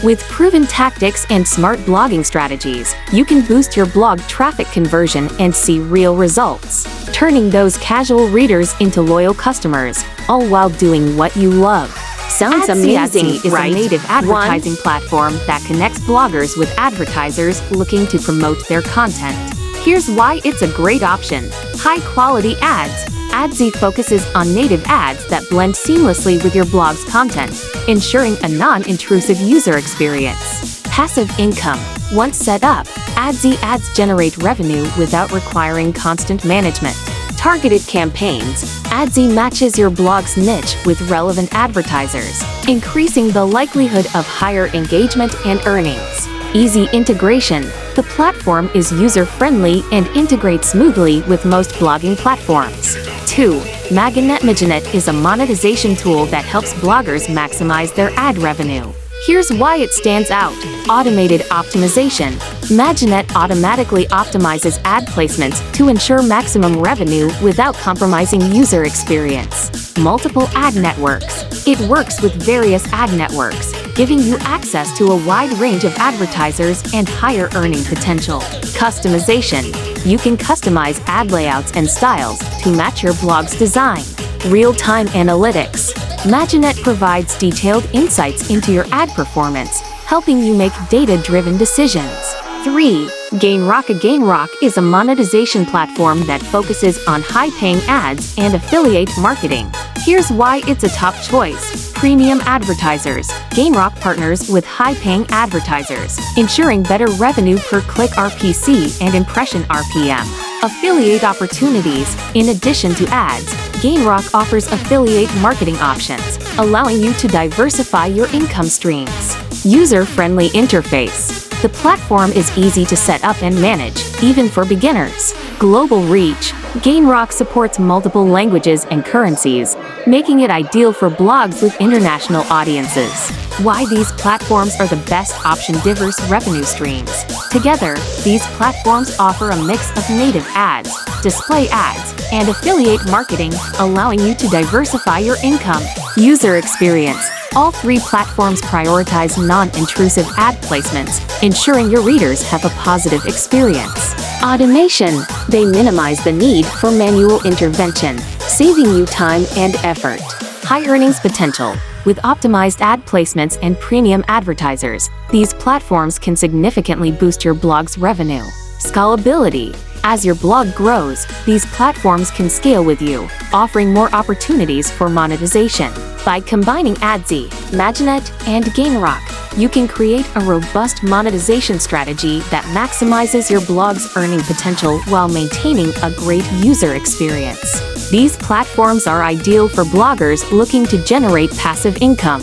With proven tactics and smart blogging strategies, you can boost your blog traffic conversion and see real results, turning those casual readers into loyal customers, all while doing what you love. Sounds amazing, is right? A native advertising platform that connects bloggers with advertisers looking to promote their content. Here's why it's a great option. High-quality ads. Adzy focuses on native ads that blend seamlessly with your blog's content, ensuring a non-intrusive user experience. Passive income. Once set up, Adzy ads generate revenue without requiring constant management. Targeted campaigns. Adzy matches your blog's niche with relevant advertisers, increasing the likelihood of higher engagement and earnings. Easy integration. The platform is user-friendly and integrates smoothly with most blogging platforms. 2. Magenet is a monetization tool that helps bloggers maximize their ad revenue. Here's why it stands out. Automated optimization. Magenet automatically optimizes ad placements to ensure maximum revenue without compromising user experience. Multiple ad networks. It works with various ad networks, giving you access to a wide range of advertisers and higher earning potential. Customization. You can customize ad layouts and styles to match your blog's design. Real-time analytics. Magenet provides detailed insights into your ad performance, helping you make data-driven decisions. 3. Gainrock is a monetization platform that focuses on high-paying ads and affiliate marketing. Here's why it's a top choice. Premium advertisers. Gainrock partners with high-paying advertisers, ensuring better revenue per click RPC and impression RPM. Affiliate opportunities. In addition to ads, Gainrock offers affiliate marketing options, allowing you to diversify your income streams. User-friendly interface. The platform is easy to set up and manage, even for beginners. Global reach. Gainrock supports multiple languages and currencies, making it ideal for blogs with international audiences. Why these platforms are the best option: diverse revenue streams. Together, these platforms offer a mix of native ads, display ads, and affiliate marketing, allowing you to diversify your income. User experience. All three platforms prioritize non-intrusive ad placements, ensuring your readers have a positive experience. Automation. They minimize the need for manual intervention, saving you time and effort. High earnings potential. With optimized ad placements and premium advertisers, these platforms can significantly boost your blog's revenue. Scalability. As your blog grows, these platforms can scale with you, offering more opportunities for monetization. By combining Adzy, Magenet, and Gainrock, you can create a robust monetization strategy that maximizes your blog's earning potential while maintaining a great user experience. These platforms are ideal for bloggers looking to generate passive income.